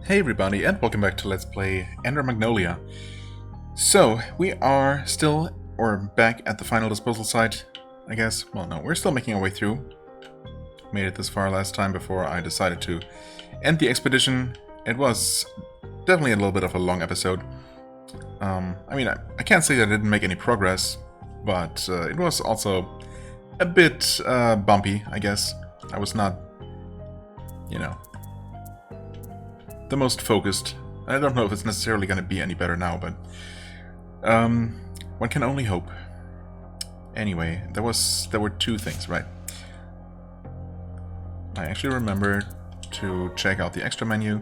Hey everybody, and welcome back to Let's Play Ender Magnolia. So, we are still, or back at the final disposal site, I guess. Well, no, we're still making our way through. Made it this far last time before I decided to end the expedition. It was definitely a little bit of a long episode. I mean, I can't say that I didn't make any progress, but it was also a bit bumpy, I guess. I was not, you know, the most focused. I don't know if it's necessarily going to be any better now, but one can only hope. Anyway, there were two things, right? I actually remember to check out the extra menu,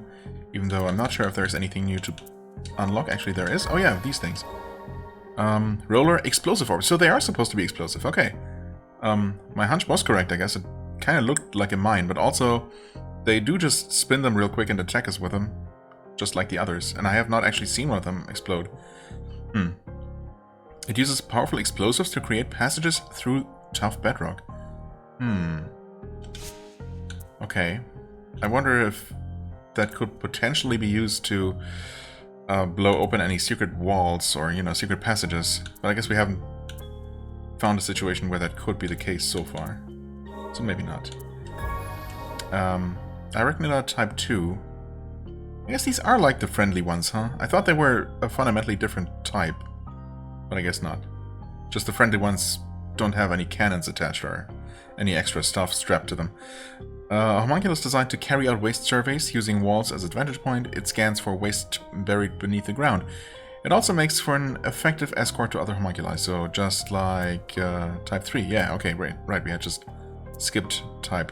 even though I'm not sure if there's anything new to unlock. Actually, there is. Oh yeah, these things. Roller explosive orbs. So they are supposed to be explosive. Okay. My hunch was correct, I guess. It kind of looked like a mine, but also they do just spin them real quick and attack us with them, just like the others. And I have not actually seen one of them explode. It uses powerful explosives to create passages through tough bedrock. Okay. I wonder if that could potentially be used to blow open any secret walls or, you know, secret passages. But I guess we haven't found a situation where that could be the case so far. So maybe not. Arach-ing type 2. I guess these are like the friendly ones, huh? I thought they were a fundamentally different type. But I guess not. Just the friendly ones don't have any cannons attached or any extra stuff strapped to them. A homunculi is designed to carry out waste surveys using walls as a vantage point. It scans for waste buried beneath the ground. It also makes for an effective escort to other homunculi, so just like type 3. Yeah, okay, right. We had just skipped type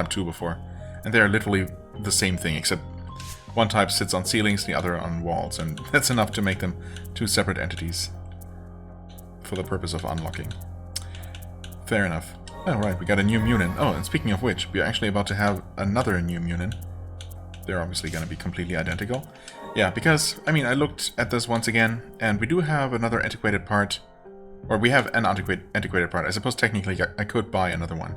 2 before. And they're literally the same thing, except one type sits on ceilings, the other on walls, and that's enough to make them two separate entities for the purpose of unlocking. Fair enough. Oh, right, we got a new munin. Oh, and speaking of which, we're actually about to have another new munin. They're obviously going to be completely identical. Yeah, because, I mean, I looked at this once again, and we do have another antiquated part. Or we have an antiquated part. I suppose technically I could buy another one.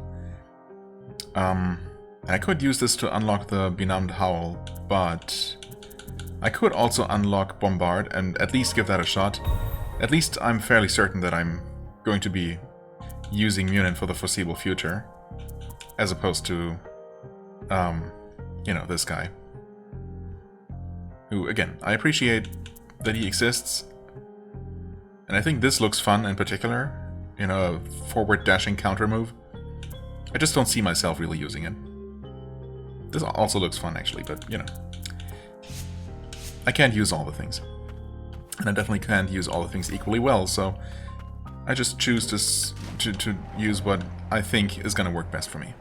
I could use this to unlock the Benumbed Howl, but I could also unlock Bombard and at least give that a shot. At least I'm fairly certain that I'm going to be using Munin for the foreseeable future, as opposed to, you know, this guy. Who, again, I appreciate that he exists, and I think this looks fun in particular, you know, a forward dashing counter move. I just don't see myself really using it. This also looks fun, actually, but, you know. I can't use all the things. And I definitely can't use all the things equally well, so I just choose to use what I think is going to work best for me.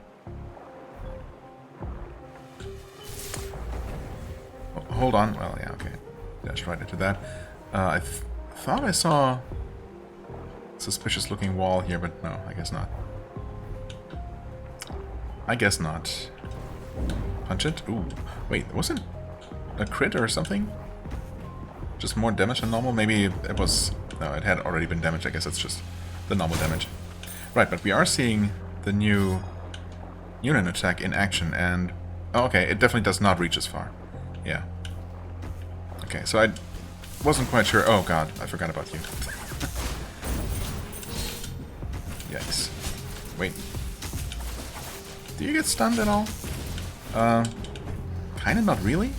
Oh, hold on. Well, yeah, okay. Dash right into that. I thought I saw a suspicious-looking wall here, but no, I guess not. I guess not. Punch it? Ooh. Wait, wasn't a crit or something? Just more damage than normal? Maybe it was... No, it had already been damaged. I guess it's just the normal damage. Right, but we are seeing the new Munin attack in action, and... Oh, okay, it definitely does not reach as far. Yeah. Okay, so I wasn't quite sure... Oh god, I forgot about you. Yikes. Wait. Do you get stunned at all? Kinda not really?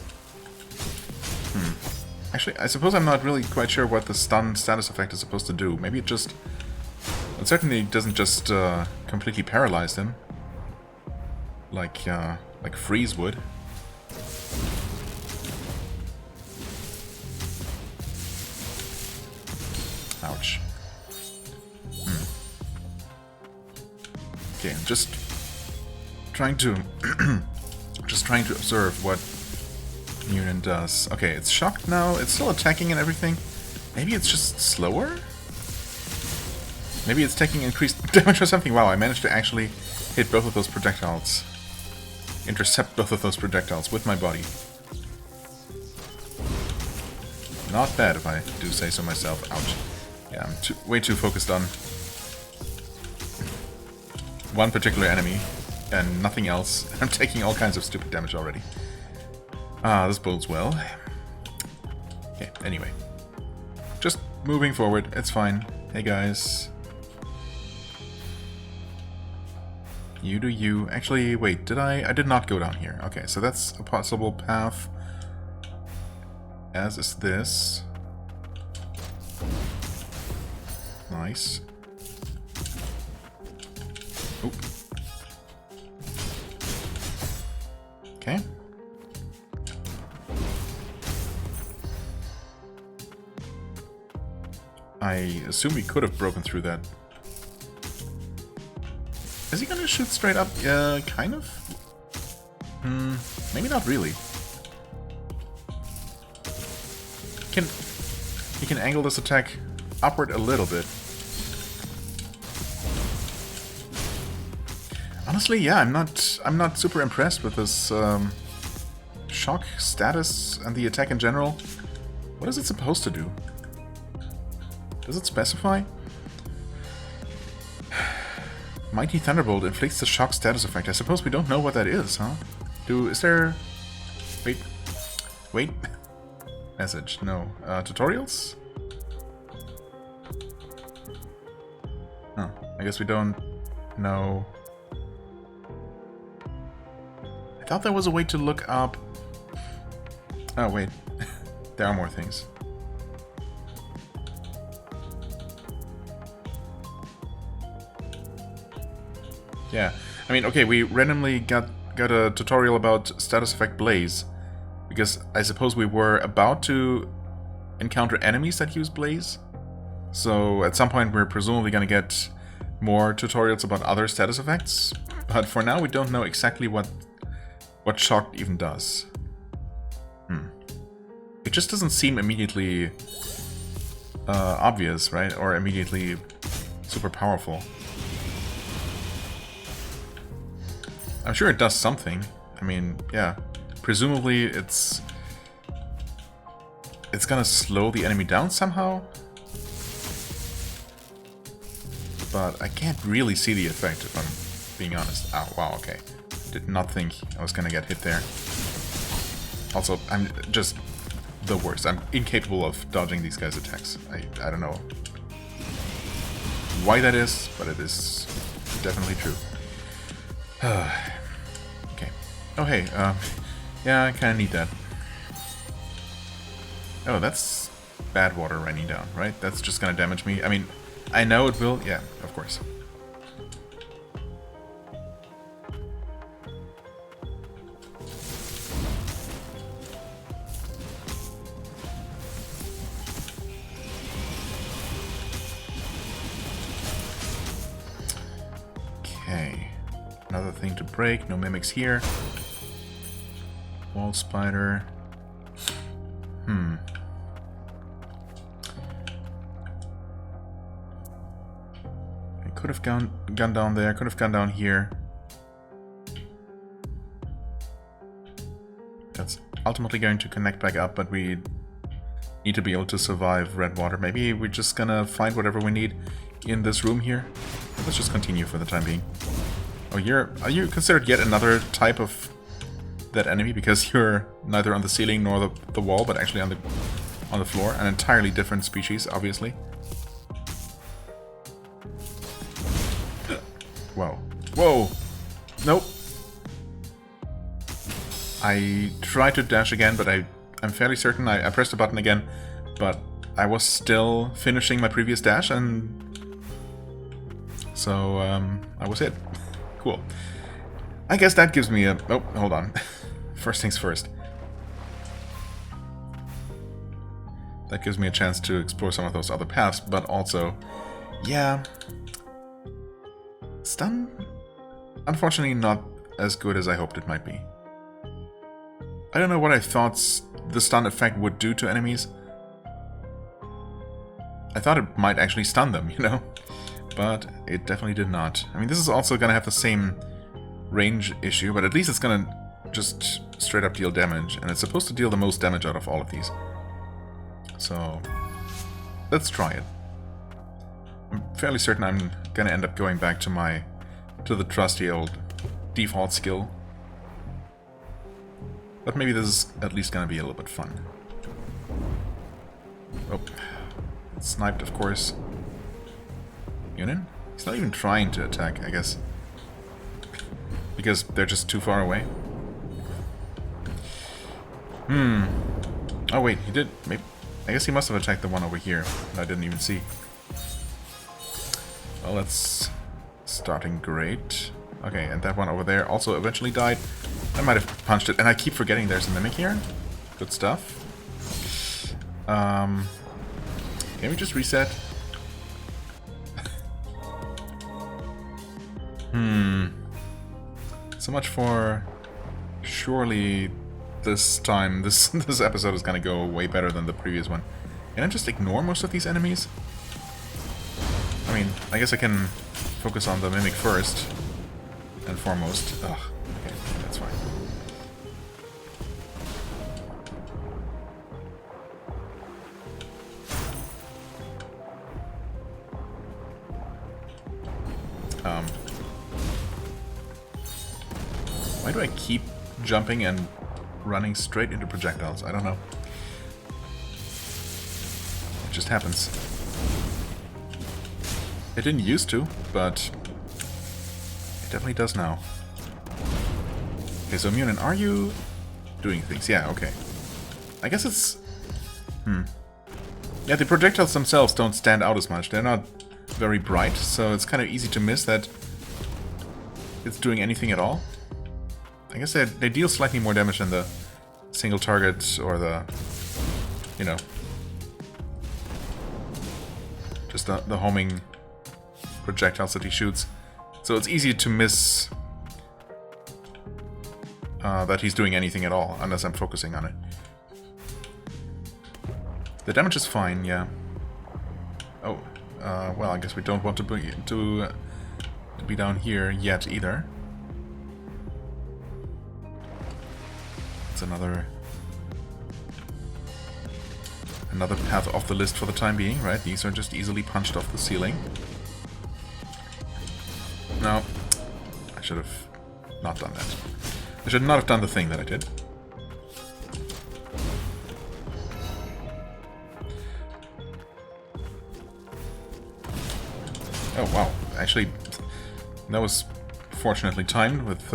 Actually, I suppose I'm not really quite sure what the stun status effect is supposed to do. Maybe it just... It certainly doesn't just completely paralyze him. Like Freeze would. Ouch. Okay, I'm just trying to observe what Munin does. Okay, it's shocked now. It's still attacking and everything. Maybe it's just slower? Maybe it's taking increased damage or something. Wow, I managed to actually hit both of those projectiles. Intercept both of those projectiles with my body. Not bad, if I do say so myself. Ouch. Yeah, I'm way too focused on one particular enemy and nothing else. I'm taking all kinds of stupid damage already. Ah, this bodes well. Okay, anyway. Just moving forward, it's fine. Hey guys. You do you. Actually, wait, did I did not go down here. Okay, so that's a possible path. As is this. Nice. Oop. Okay. I assume we could have broken through that. Is he gonna shoot straight up? Kind of? Maybe not really. He can angle this attack upward a little bit. Honestly, yeah, I'm not super impressed with this shock status and the attack in general. What is it supposed to do? Does it specify? Mighty Thunderbolt inflicts the shock status effect. I suppose we don't know what that is, huh? Is there... Wait. Message, no. Tutorials? Oh, I guess we don't know. I thought there was a way to look up... Oh, wait. There are more things. Yeah, I mean, okay, we randomly got a tutorial about status effect Blaze, because I suppose we were about to encounter enemies that use Blaze. So at some point we're presumably going to get more tutorials about other status effects, but for now we don't know exactly what shock even does. It just doesn't seem immediately obvious, right? Or immediately super powerful. I'm sure it does something. I mean, yeah. Presumably it's gonna slow the enemy down somehow. But I can't really see the effect if I'm being honest. Oh, wow, okay. Did not think I was gonna get hit there. Also, I'm just the worst. I'm incapable of dodging these guys' attacks. I don't know why that is, but it is definitely true. Okay. Oh, hey, yeah, I kind of need that. Oh, that's bad water raining down, right? That's just gonna damage me. I mean, I know it will. Yeah, of course. Okay. Another thing to break. No mimics here. Wall spider. I could have gone down there. Could have gone down here. That's ultimately going to connect back up, but we need to be able to survive red water. Maybe we're just gonna find whatever we need in this room here. Let's just continue for the time being. Oh, are you considered yet another type of that enemy, because you're neither on the ceiling nor the wall, but actually on the floor? An entirely different species, obviously. Whoa. Whoa! Nope. I tried to dash again, but I'm fairly certain I pressed the button again, but I was still finishing my previous dash, and so I was hit. Cool. I guess that gives me a... Oh, hold on. First things first. That gives me a chance to explore some of those other paths, but also... Yeah... Stun? Unfortunately not as good as I hoped it might be. I don't know what I thought the stun effect would do to enemies. I thought it might actually stun them, you know? But it definitely did not. I mean, this is also gonna have the same range issue, but at least it's gonna just straight up deal damage, and it's supposed to deal the most damage out of all of these. So, let's try it. I'm fairly certain I'm gonna end up going back to the trusty old default skill. But maybe this is at least gonna be a little bit fun. Oh. Sniped, of course. Yunin? He's not even trying to attack, I guess. Because they're just too far away. Oh wait, he did. Maybe, I guess he must have attacked the one over here that I didn't even see. Well, that's starting great. Okay, and that one over there also eventually died. I might have punched it, and I keep forgetting there's a mimic here. Good stuff. Can we just reset? So much for... Surely this time, this episode is gonna go way better than the previous one. Can I just ignore most of these enemies? I mean, I guess I can focus on the mimic first and foremost. Ugh, okay, that's fine. Why do I keep jumping and running straight into projectiles? I don't know. It just happens. It didn't used to, but it definitely does now. Okay, so Munin, are you doing things? Yeah, okay. I guess it's... Yeah, the projectiles themselves don't stand out as much. They're not very bright, so it's kind of easy to miss that it's doing anything at all. I guess they deal slightly more damage than the single target or the, you know, just the homing projectiles that he shoots. So it's easy to miss that he's doing anything at all, unless I'm focusing on it. The damage is fine, yeah. Oh, well, I guess we don't want to be down here yet either. It's another path off the list for the time being, right? These are just easily punched off the ceiling. No, I should have not done that. I should not have done the thing that I did. Oh wow, actually, that was fortunately timed with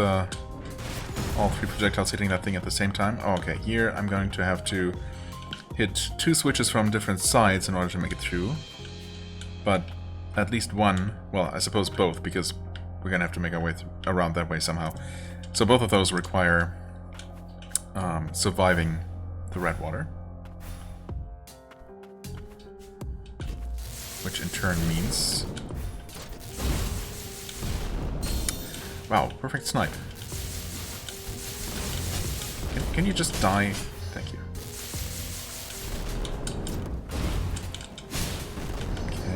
all three projectiles hitting that thing at the same time. Oh, okay, here I'm going to have to hit 2 switches from different sides in order to make it through. But at least one, well, I suppose both, because we're going to have to make our way around that way somehow. So both of those require surviving the red water. Which in turn means... Wow, perfect snipe. Can you just die? Thank you.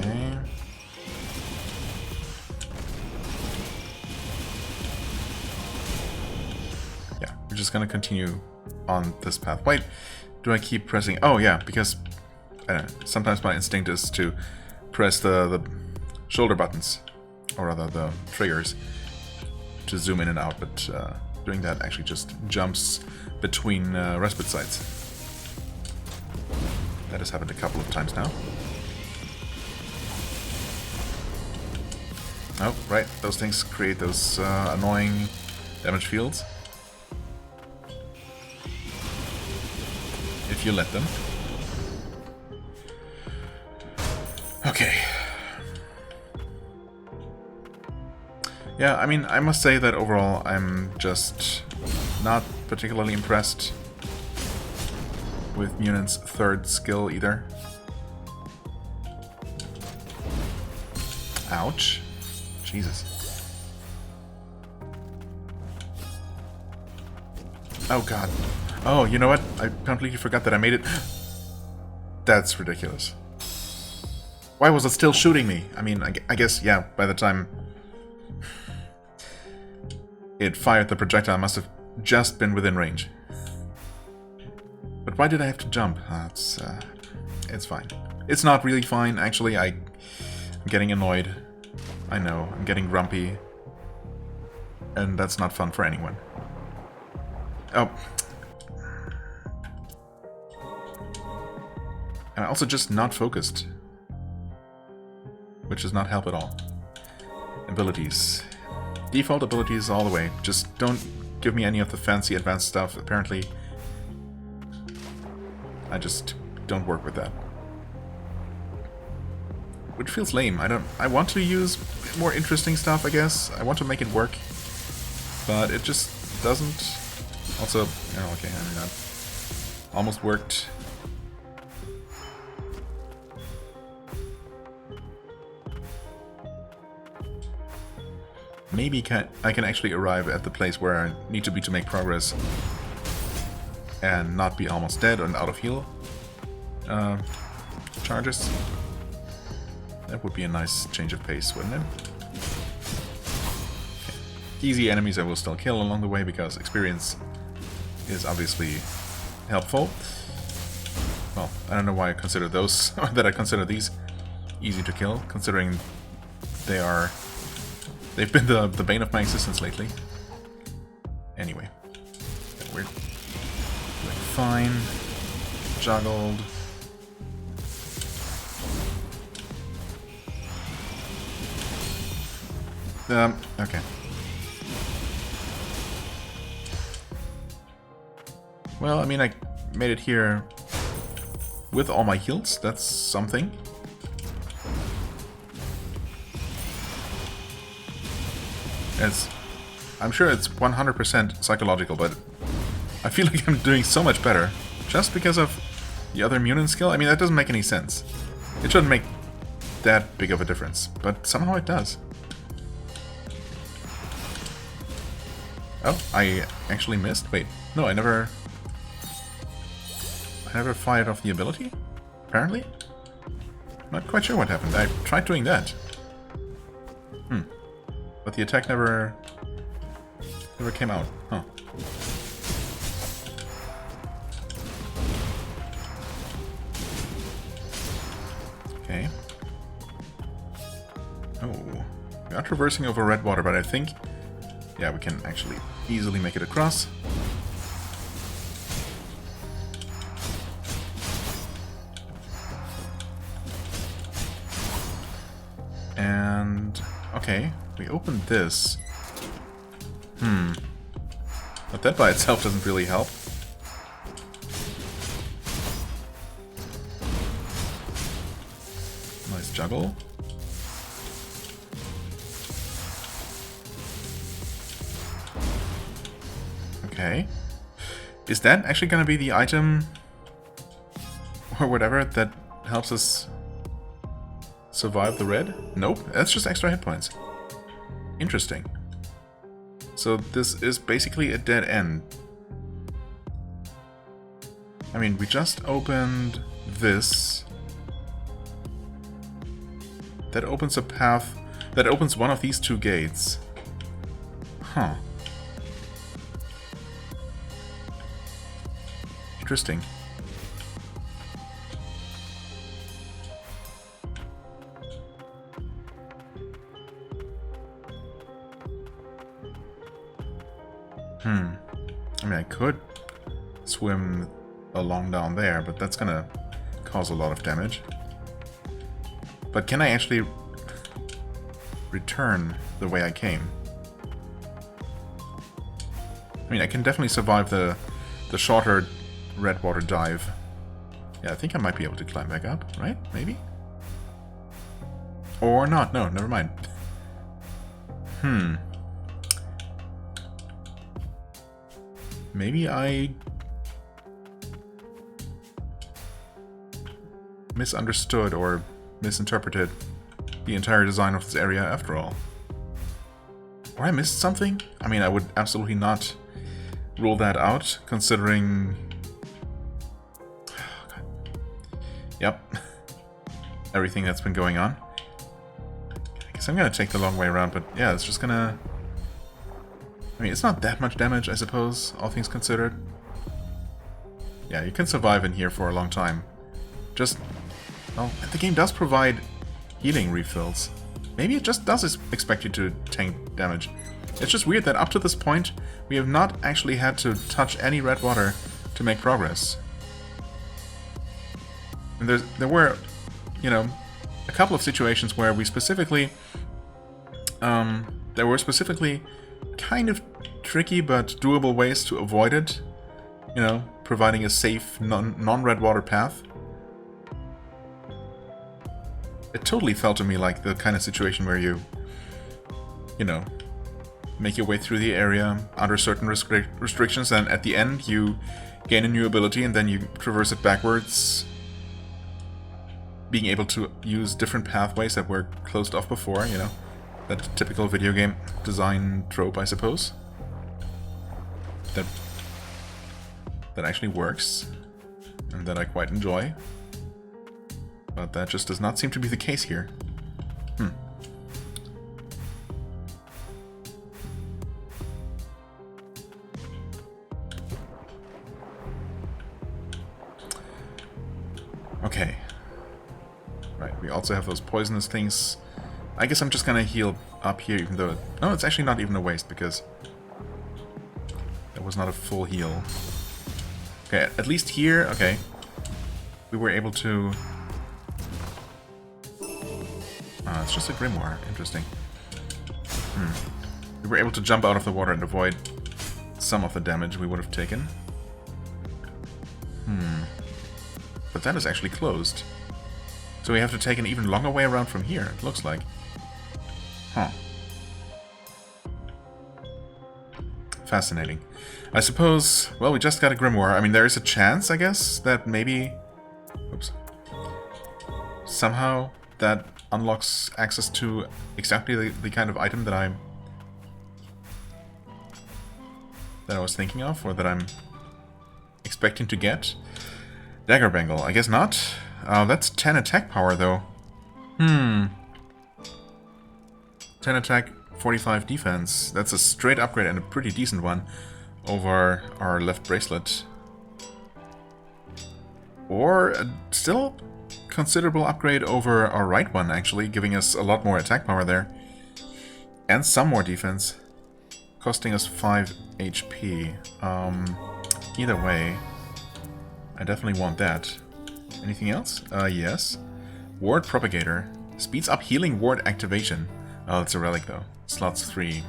Okay. Yeah, we're just gonna continue on this path. Wait, do I keep pressing? Oh yeah, because I don't know, sometimes my instinct is to press the shoulder buttons, or rather the triggers, to zoom in and out, but doing that actually just jumps between respite sites. That has happened a couple of times now. Oh, right, those things create those annoying damage fields. If you let them. Okay. Yeah, I mean, I must say that overall I'm just not particularly impressed with Munin's third skill either. Ouch. Jesus. Oh god. Oh, you know what? I completely forgot that I made it. That's ridiculous. Why was it still shooting me? I mean, I guess, yeah, by the time it fired the projectile, I must have just been within range. But why did I have to jump? It's fine. It's not really fine, actually. I'm getting annoyed. I know, I'm getting grumpy. And that's not fun for anyone. Oh, And also just not focused. Which does not help at all. Abilities. Default abilities all the way. Just don't give me any of the fancy advanced stuff. Apparently, I just don't work with that. Which feels lame. I want to use more interesting stuff, I guess. I want to make it work. But it just doesn't. Also, oh, okay, I mean that almost worked. Maybe I can actually arrive at the place where I need to be to make progress and not be almost dead and out of heal charges. That would be a nice change of pace, wouldn't it? Okay. Easy enemies I will still kill along the way because experience is obviously helpful. Well, I don't know why I consider those, or that I consider these easy to kill, considering they've been the bane of my existence lately. Anyway. We're doing fine. Juggled. Okay. Well, I mean, I made it here with all my heals. That's something. I'm sure it's 100% psychological, but I feel like I'm doing so much better just because of the other Munin skill. I mean, that doesn't make any sense. It shouldn't make that big of a difference, but somehow it does. Oh, I actually missed? Wait, no, I never fired off the ability? Apparently? Not quite sure what happened. I tried doing that. But the attack never came out. Huh. Okay. Oh. We are traversing over red water, but I think... yeah, we can actually easily make it across. And... okay. We opened this. But that by itself doesn't really help. Nice juggle. Okay. Is that actually going to be the item or whatever that helps us survive the red? Nope, that's just extra hit points. Interesting. So this is basically a dead end. I mean, we just opened this. That opens a path. That opens one of these two gates. Huh. Interesting. I mean, I could swim along down there, but that's gonna cause a lot of damage. But can I actually return the way I came? I mean, I can definitely survive the shorter red water dive. Yeah, I think I might be able to climb back up, right? Maybe? Or not. No, never mind. Maybe I misunderstood or misinterpreted the entire design of this area after all. Or I missed something? I mean, I would absolutely not rule that out, considering... Yep. Everything that's been going on. I guess I'm gonna take the long way around, but yeah, it's just gonna... I mean, it's not that much damage, I suppose, all things considered. Yeah, you can survive in here for a long time. Just... well, the game does provide healing refills. Maybe it just does expect you to tank damage. It's just weird that up to this point, we have not actually had to touch any red water to make progress. And there were, you know, a couple of situations where we specifically, there were specifically kind of tricky but doable ways to avoid it. You know, providing a safe, non-red water path. It totally felt to me like the kind of situation where you know, make your way through the area under certain restrictions, and at the end you gain a new ability and then you traverse it backwards, being able to use different pathways that were closed off before, you know. That typical video game design trope, I suppose. That actually works, and that I quite enjoy. But that just does not seem to be the case here. Okay. Right, we also have those poisonous things. I guess I'm just gonna heal up here, even though... No, it's actually not even a waste, because... that was not a full heal. Okay, at least here, okay. We were able to... it's just a grimoire. Interesting. We were able to jump out of the water and avoid some of the damage we would have taken. But that is actually closed. So we have to take an even longer way around from here, it looks like. Huh. Fascinating. I suppose, well, we just got a grimoire. I mean, there is a chance, I guess, that maybe... Oops. Somehow that unlocks access to exactly the kind of item that I was thinking of, or that I'm expecting to get. Dagger Bangle, I guess not. That's 10 attack power, though. 10 attack, 45 defense. That's a straight upgrade, and a pretty decent one, over our left bracelet. Or a still considerable upgrade over our right one, actually, giving us a lot more attack power there. And some more defense, costing us 5 HP. Either way, I definitely want that. Anything else? Yes. Ward Propagator. Speeds up healing ward activation. Oh, it's a relic though. Slots 3.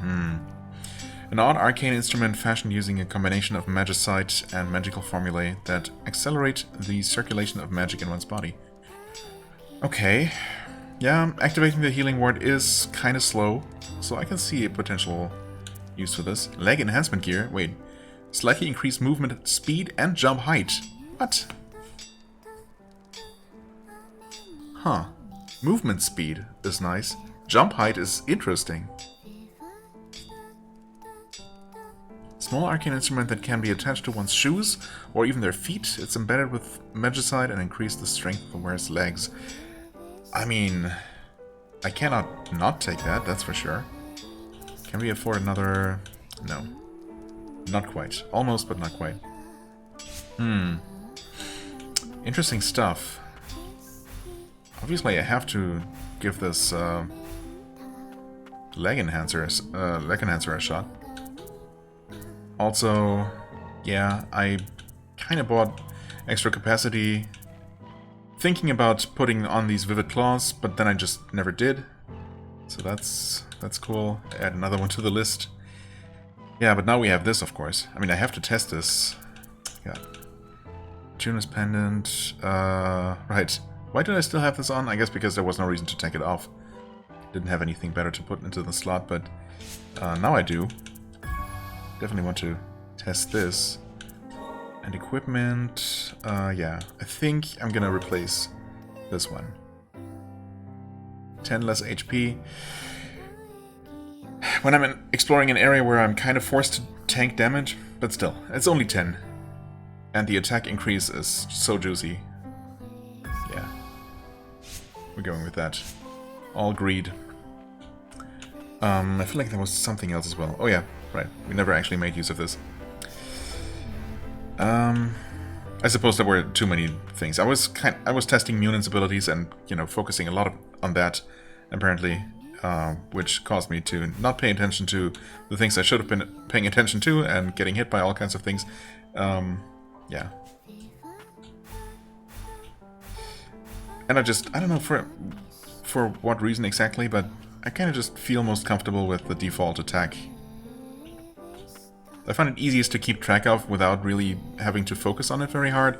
An odd arcane instrument fashioned using a combination of magicite and magical formulae that accelerate the circulation of magic in one's body. Okay. Yeah, activating the healing ward is kind of slow, so I can see a potential use for this. Leg enhancement gear. Wait. Slightly increased movement speed and jump height. What? Huh. Movement speed is nice. Jump height is interesting. Small arcane instrument that can be attached to one's shoes or even their feet. It's embedded with magicite and increase the strength of the wearer's legs. I mean, I cannot not take that, that's for sure. Can we afford another... No. Not quite. Almost, but not quite. Interesting stuff. Obviously, I have to give this leg enhancer a shot. Also, yeah, I kind of bought extra capacity thinking about putting on these vivid claws, but then I just never did. So that's cool. Add another one to the list. Yeah, but now we have this, of course. I mean, I have to test this. Yeah. Tuner's Pendant. Right. Why did I still have this on? I guess because there was no reason to take it off. Didn't have anything better to put into the slot, but now I do. Definitely want to test this. And equipment... yeah, I think I'm gonna replace this one. 10 less HP. When I'm exploring an area where I'm kind of forced to tank damage, but still, it's only 10. And the attack increase is so juicy. Yeah. We're going with that. All greed. I feel like there was something else as well. Oh yeah, right. We never actually made use of this. I suppose there were too many things. I was testing Munan's abilities and, you know, focusing a lot on that, apparently, which caused me to not pay attention to the things I should have been paying attention to and getting hit by all kinds of things. Yeah. And I don't know for what reason exactly, but I kind of just feel most comfortable with the default attack. I find it easiest to keep track of without really having to focus on it very hard.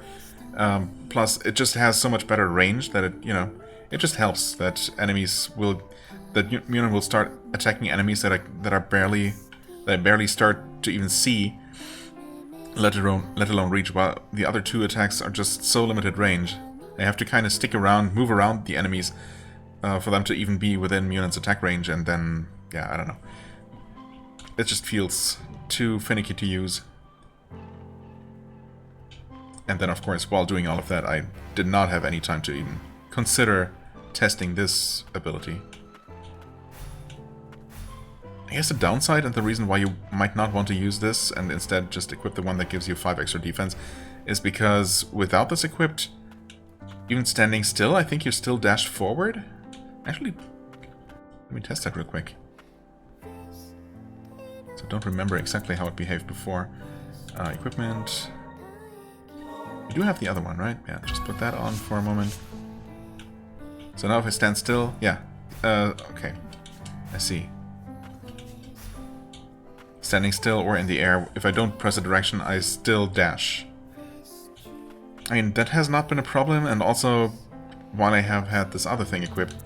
Plus, it just has so much better range that it just helps that Munin will start attacking enemies that I barely start to even see, let alone reach, while the other two attacks are just so limited range. I have to kind of stick around, move around the enemies for them to even be within Munin's attack range, and then, yeah, I don't know. It just feels too finicky to use. And then, of course, while doing all of that, I did not have any time to even consider testing this ability. I guess the downside and the reason why you might not want to use this and instead just equip the one that gives you 5 extra defense is because without this equipped, even standing still, I think you still dash forward. Actually, let me test that real quick. So I don't remember exactly how it behaved before. Equipment. You do have the other one, right? Yeah, just put that on for a moment. So now if I stand still, yeah. Okay. I see. Standing still or in the air, if I don't press a direction, I still dash. I mean, that has not been a problem, and also, while I have had this other thing equipped,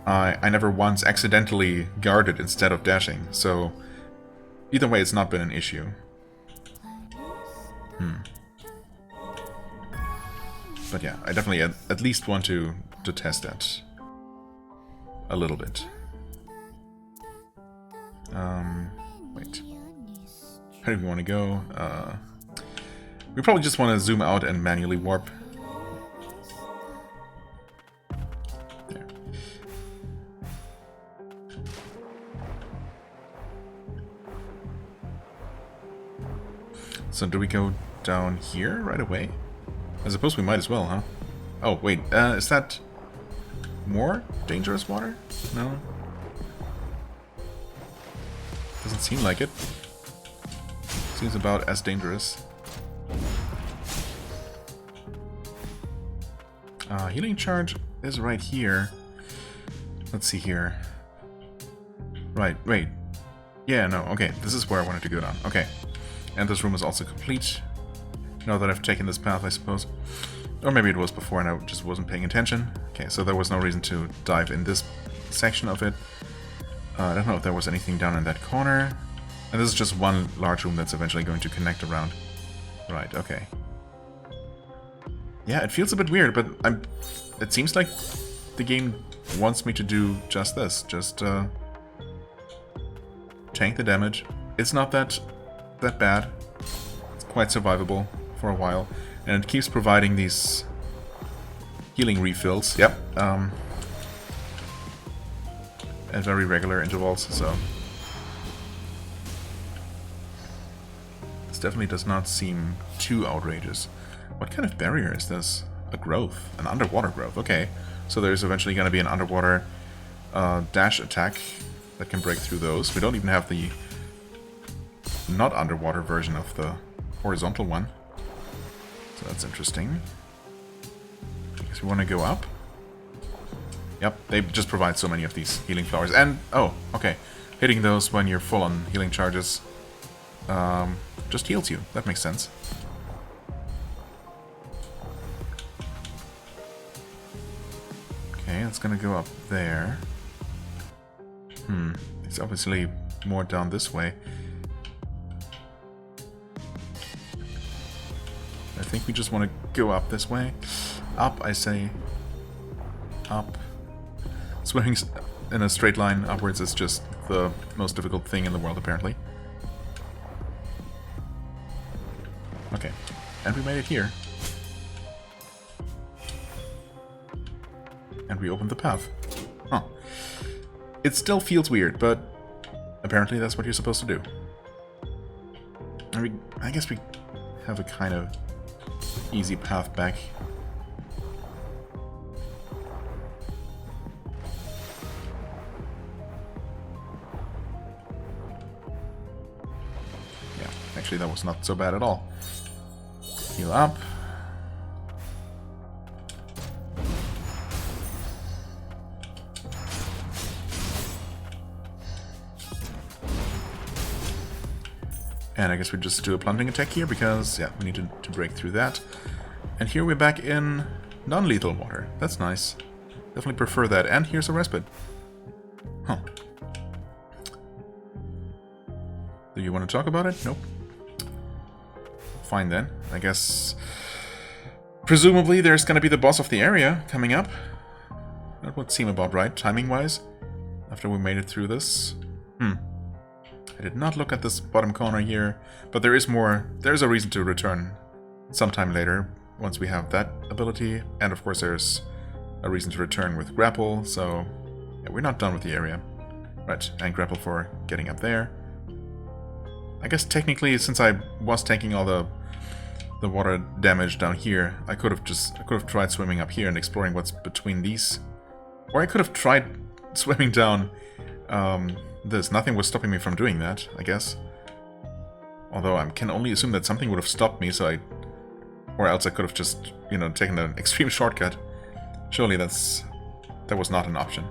I never once accidentally guarded instead of dashing, so either way, it's not been an issue. But yeah, I definitely at least want to test that a little bit. Wait. Where do we want to go? We probably just want to zoom out and manually warp. There. So do we go down here right away? I suppose we might as well, huh? Oh, wait, is that more dangerous water? No? Doesn't seem like it. Seems about as dangerous. Healing charge is right here. Let's see here. Right, wait. Yeah, no, okay, this is where I wanted to go down. Okay. And this room is also complete. Now that I've taken this path, I suppose. Or maybe it was before and I just wasn't paying attention. Okay, so there was no reason to dive in this section of it. I don't know if there was anything down in that corner. And this is just one large room that's eventually going to connect around. Right, okay. Yeah, it feels a bit weird, but it seems like the game wants me to do just this. Just tank the damage. It's not that bad. It's quite survivable for a while. And it keeps providing these healing refills. Yep. At very regular intervals, so this definitely does not seem too outrageous. What kind of barrier is this? A growth. An underwater growth. Okay. So there's eventually going to be an underwater dash attack that can break through those. We don't even have the not underwater version of the horizontal one. So that's interesting. I guess we want to go up. Yep, they just provide so many of these healing flowers. And, oh, okay. Hitting those when you're full on healing charges just heals you. That makes sense. Okay, it's gonna go up there. It's obviously more down this way. I think we just want to go up this way. Up, I say. Up. Swimming in a straight line upwards is just the most difficult thing in the world, apparently. Okay, and we made it here. And we opened the path. Huh. It still feels weird, but apparently that's what you're supposed to do. I guess we have a kind of easy path back. Actually, that was not so bad at all. Heal up. And I guess we just do a plunging attack here because, yeah, we need to break through that. And here we're back in non-lethal water. That's nice. Definitely prefer that. And here's a respite. Huh. Do you want to talk about it? Nope. Fine then. I guess... presumably there's going to be the boss of the area coming up. That would seem about right, timing-wise. After we made it through this. I did not look at this bottom corner here, but there is more. There's a reason to return sometime later, once we have that ability. And of course there's a reason to return with grapple, so yeah, we're not done with the area. Right, and grapple for getting up there. I guess technically, since I was taking all the water damage down here, I could have tried swimming up here and exploring what's between these. Or I could have tried swimming down this. Nothing was stopping me from doing that, I guess. Although I can only assume that something would have stopped me, so or else I could have just, you know, taken an extreme shortcut. Surely that was not an option.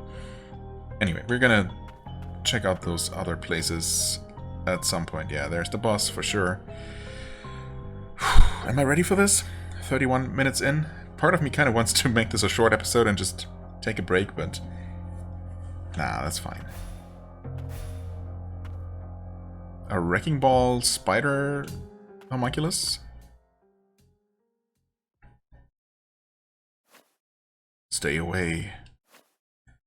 Anyway, we're gonna check out those other places at some point. Yeah, there's the boss for sure. Am I ready for this? 31 minutes in. Part of me kind of wants to make this a short episode and just take a break, but nah, that's fine. A wrecking ball spider homunculus? Stay away.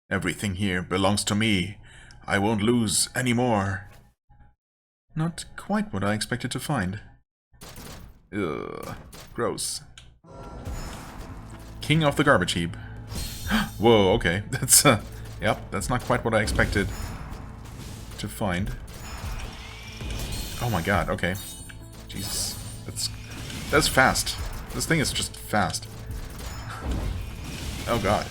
Everything here belongs to me. I won't lose anymore. Not quite what I expected to find. Ugh, gross. King of the garbage heap. Whoa, okay. That's, yep, that's not quite what I expected to find. Oh my god, okay. Jesus. That's fast. This thing is just fast. Oh god.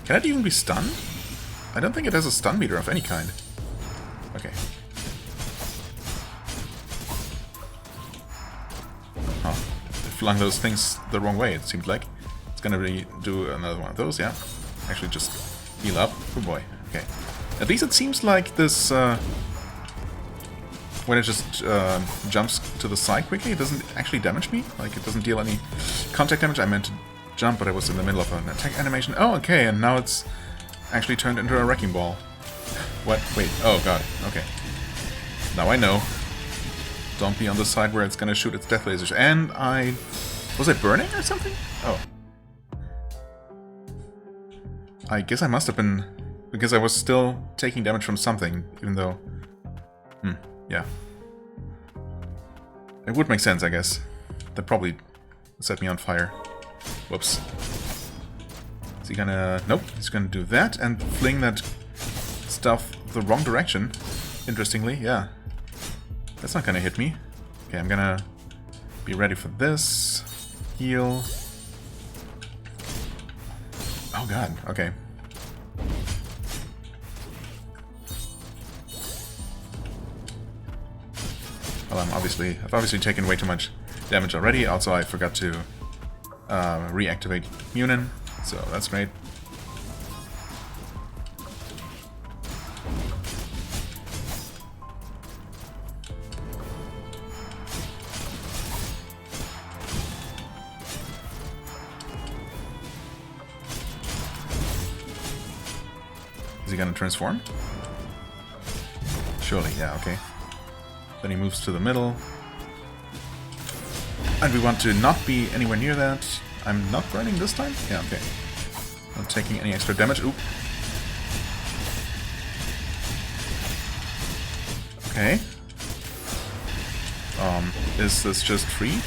Can it even be stunned? I don't think it has a stun meter of any kind. Okay. Huh. It flung those things the wrong way, it seemed like. It's gonna do another one of those, yeah. Actually just heal up. Oh boy, okay. At least it seems like this, when it just jumps to the side quickly, it doesn't actually damage me. Like, it doesn't deal any contact damage. I meant to jump, but I was in the middle of an attack animation. Oh, okay, and now it's actually turned into a wrecking ball. What? Wait, oh god, okay. Now I know. Don't be on the side where it's gonna shoot its death lasers. And was I burning or something? Oh. I guess I must have been... because I was still taking damage from something, even though... yeah. It would make sense, I guess. That probably set me on fire. Whoops. Is he gonna... nope, he's gonna do that and fling that stuff the wrong direction. Interestingly, yeah. That's not gonna hit me. Okay, I'm gonna be ready for this. Heal. Oh god, okay. Well, I've obviously taken way too much damage already. Also, I forgot to reactivate Munin, so that's great. Is he gonna transform? Surely, yeah, okay. Then he moves to the middle. And we want to not be anywhere near that. I'm not burning this time? Yeah, okay. Not taking any extra damage. Oop. Okay. Is this just free?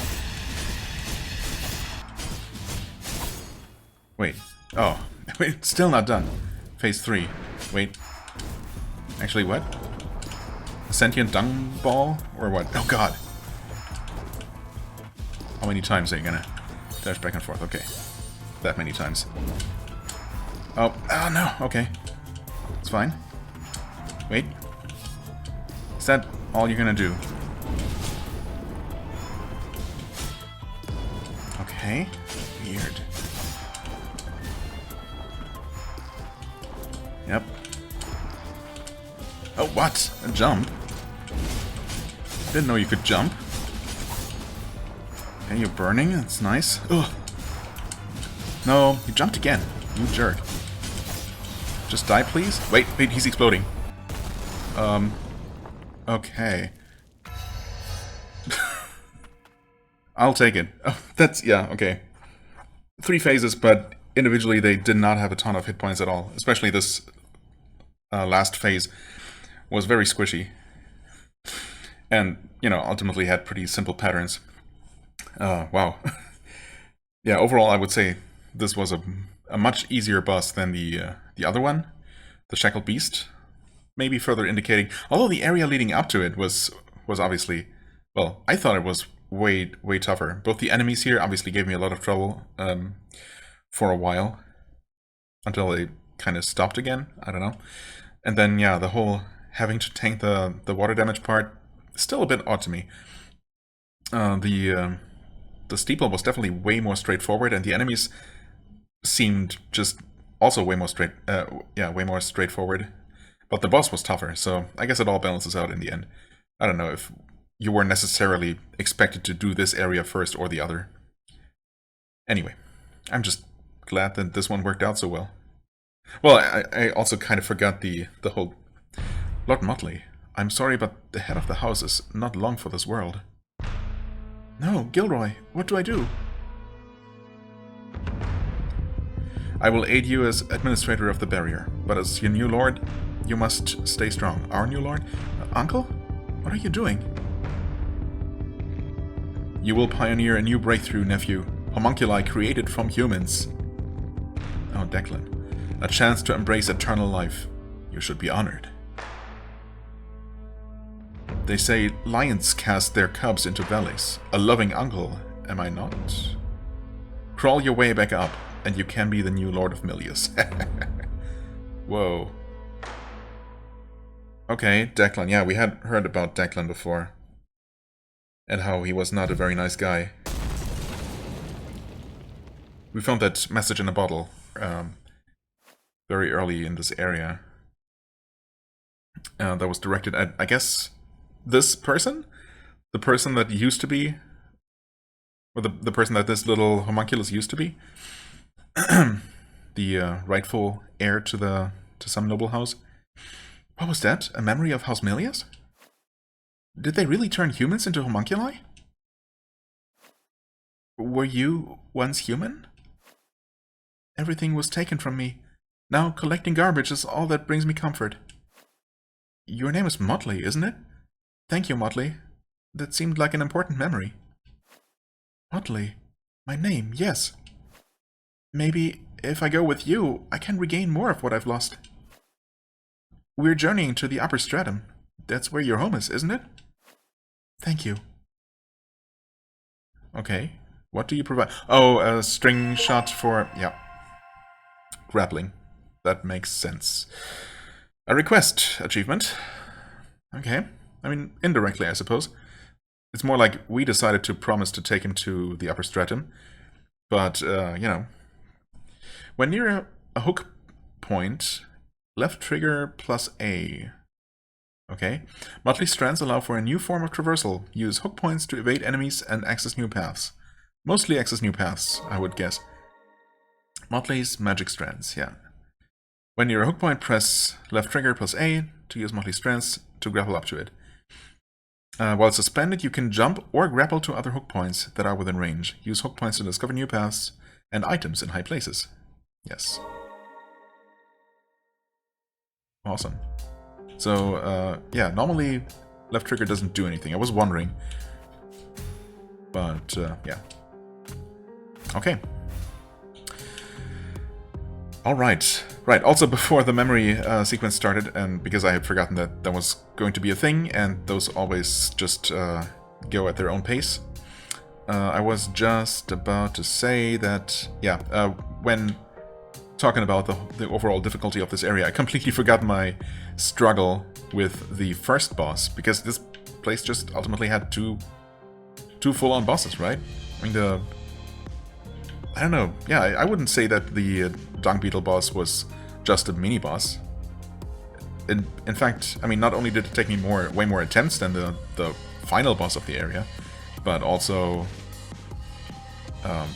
Wait. Oh. Wait, still not done. Phase 3. Wait. Actually, what? A sentient dung ball? Or what? Oh god. How many times are you gonna dash back and forth? Okay. That many times. Oh, no. Okay. It's fine. Wait. Is that all you're gonna do? Okay. Weird. Oh, what? A jump? Didn't know you could jump. Okay, you're burning. That's nice. Ugh. No, you jumped again. You jerk. Just die, please? Wait, he's exploding. Okay. I'll take it. Oh, that's, yeah, okay. 3 phases, but individually they did not have a ton of hit points at all. Especially this last phase was very squishy. And, you know, ultimately had pretty simple patterns. Wow. Yeah, overall I would say this was a much easier boss than the other one, the Shackled Beast. Maybe further indicating, although the area leading up to it was obviously, well, I thought it was way tougher. Both the enemies here obviously gave me a lot of trouble for a while, until they kind of stopped again. I don't know. And then yeah, the whole having to tank the water damage part, still a bit odd to me. The steeple was definitely way more straightforward, and the enemies seemed just also way more straightforward. But the boss was tougher, so I guess it all balances out in the end. I don't know if you were necessarily expected to do this area first or the other. Anyway, I'm just glad that this one worked out so well. Well, I also kind of forgot the whole... Lord Motley, I'm sorry, but the head of the house is not long for this world. No, Gilroy, what do I do? I will aid you as administrator of the barrier, but as your new lord, you must stay strong. Our new lord? Uncle? What are you doing? You will pioneer a new breakthrough, nephew. Homunculi created from humans. Oh, Declan. A chance to embrace eternal life. You should be honored. They say lions cast their cubs into valleys. A loving uncle, am I not? Crawl your way back up, and you can be the new Lord of Milius. Whoa. Okay, Declan. Yeah, we had heard about Declan before. And how he was not a very nice guy. We found that message in a bottle very early in this area. That was directed at, I guess, this person? The person that used to be... Or the person that this little homunculus used to be? The rightful heir to some noble house. What was that? A memory of House Milius? Did they really turn humans into homunculi? Were you once human? Everything was taken from me. Now collecting garbage is all that brings me comfort. Your name is Motley, isn't it? Thank you, Motley. That seemed like an important memory. Motley. My name, yes. Maybe if I go with you, I can regain more of what I've lost. We're journeying to the upper stratum. That's where your home is, isn't it? Thank you. Okay. What do you provide? Oh, a string shot for... yeah. Grappling. That makes sense. A request achievement. Okay. I mean, indirectly, I suppose. It's more like we decided to promise to take him to the upper stratum. But, you know. When near a hook point, left trigger plus A. Okay. Motley strands allow for a new form of traversal. Use hook points to evade enemies and access new paths. Mostly access new paths, I would guess. Motley's magic strands, yeah. When near a hook point, press left trigger plus A to use Motley's strands to grapple up to it. While suspended, you can jump or grapple to other hook points that are within range. Use hook points to discover new paths and items in high places. Yes. Awesome. So, yeah, normally left trigger doesn't do anything. I was wondering. But, yeah. Okay. Alright. Right, also before the memory sequence started, and because I had forgotten that that was going to be a thing, and those always just go at their own pace, I was just about to say that, yeah, when talking about the overall difficulty of this area, I completely forgot my struggle with the first boss, because this place just ultimately had two full-on bosses, right? I mean, I don't know, yeah, I wouldn't say that the Dung Beetle boss was just a mini-boss. in fact, I mean, not only did it take me way more attempts than the final boss of the area, but also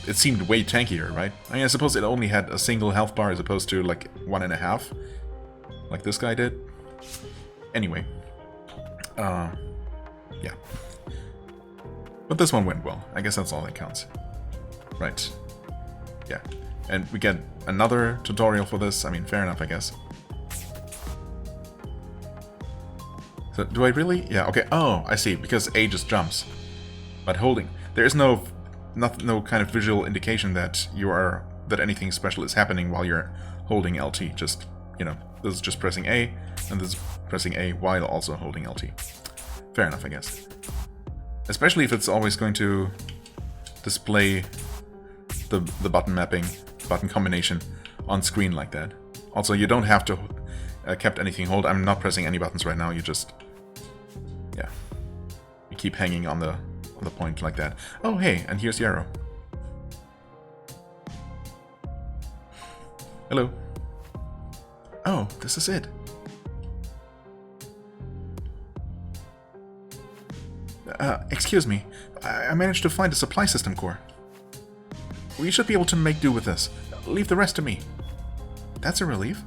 it seemed way tankier, right? I mean, I suppose it only had a single health bar as opposed to like 1.5, like this guy did. Anyway, yeah. But this one went well. I guess that's all that counts. Right. Yeah. And we get another tutorial for this. I mean, fair enough, I guess. So, do I really? Yeah, okay. Oh, I see. Because A just jumps. But holding. There is no kind of visual indication that that anything special is happening while you're holding LT. Just, you know, this is just pressing A, and this is pressing A while also holding LT. Fair enough, I guess. Especially if it's always going to display the button mapping, button combination on screen like that. Also, you don't have to kept anything hold. I'm not pressing any buttons right now. You just, yeah, you keep hanging on the point like that. Oh, hey, and here's the arrow. Hello. Oh, this is it. Excuse me. I managed to find a supply system core. We should be able to make do with this. Leave the rest to me. That's a relief.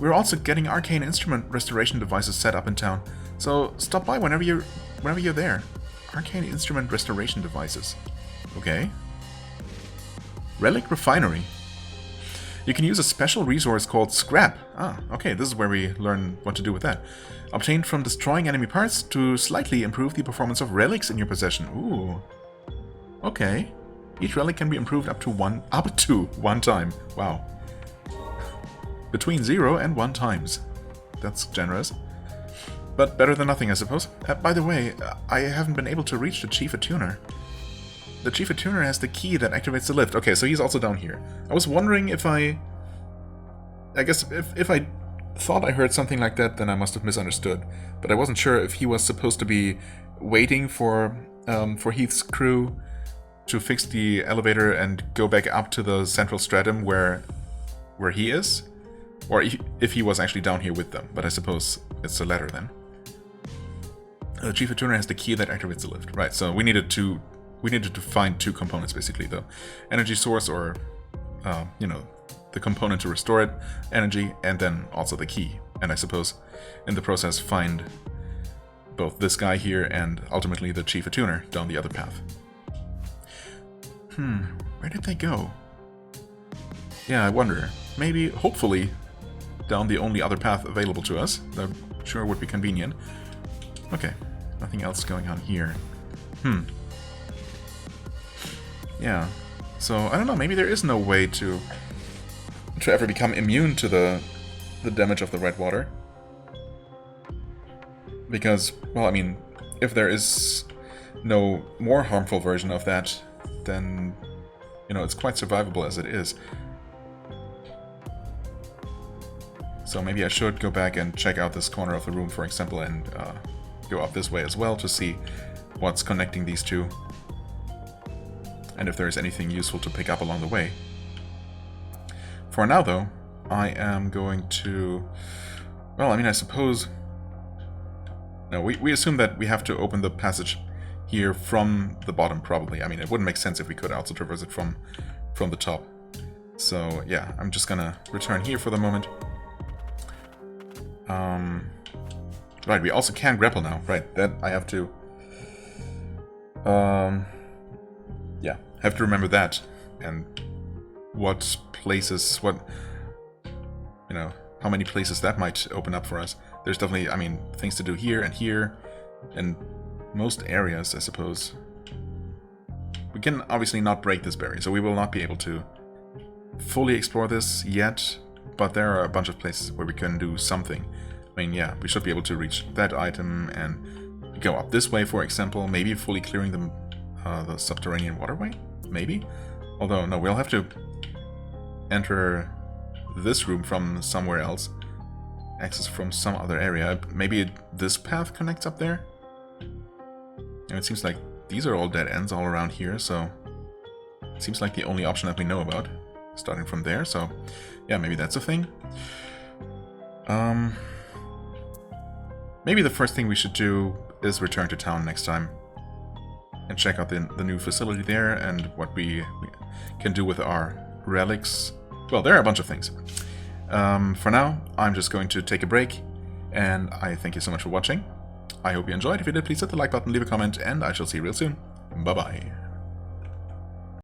We're also getting arcane instrument restoration devices set up in town, so stop by whenever you're there. Arcane instrument restoration devices. Okay. Relic refinery. You can use a special resource called scrap. Ah, okay, this is where we learn what to do with that. Obtained from destroying enemy parts to slightly improve the performance of relics in your possession. Ooh. Okay. Each relic can be improved up to one time. Wow. Between 0 and 1 times. That's generous. But better than nothing, I suppose. By the way, I haven't been able to reach the Chief Attuner. The Chief Attuner has the key that activates the lift. Okay, so he's also down here. I was wondering if I guess if I thought I heard something like that, then I must have misunderstood. But I wasn't sure if he was supposed to be waiting for Heath's crew to fix the elevator and go back up to the central stratum where he is, or if he was actually down here with them. But I suppose it's the latter then. The Chief Attuner has the key that activates the lift. Right, so we needed to find 2 components, basically. The energy source, or, you know, the component to restore it, energy, and then also the key. And I suppose, in the process, find both this guy here and, ultimately, the Chief Attuner down the other path. Where did they go? Yeah, I wonder. Maybe, hopefully, down the only other path available to us. That sure would be convenient. Okay, nothing else going on here. Yeah, so I don't know, maybe there is no way to ever become immune to the damage of the red water. Because, well, I mean, if there is no more harmful version of that, then, you know, it's quite survivable as it is. So maybe I should go back and check out this corner of the room, for example, and go up this way as well to see what's connecting these two. And if there's anything useful to pick up along the way. For now, though, I am going to... Well, I mean, I suppose... No, we assume that we have to open the passage here from the bottom, probably. I mean, it wouldn't make sense if we could also traverse it from the top. So, yeah, I'm just gonna return here for the moment. Right, we also can grapple now. Right, that I have to... yeah, have to remember that. And what places, you know, how many places that might open up for us. There's definitely, I mean, things to do here, and most areas, I suppose. We can obviously not break this barrier, so we will not be able to fully explore this yet, but there are a bunch of places where we can do something. I mean, yeah, we should be able to reach that item and go up this way, for example, maybe fully clearing the subterranean waterway? Maybe? Although, no, we'll have to enter this room from somewhere else. Access from some other area. Maybe this path connects up there? And it seems like these are all dead ends all around here, so it seems like the only option that we know about, starting from there, so yeah, maybe that's a thing. Maybe the first thing we should do is return to town next time. And check out the new facility there and what we can do with our relics. Well, there are a bunch of things. For now, I'm just going to take a break. And I thank you so much for watching. I hope you enjoyed. If you did, please hit the like button, leave a comment, and I shall see you real soon. Bye-bye.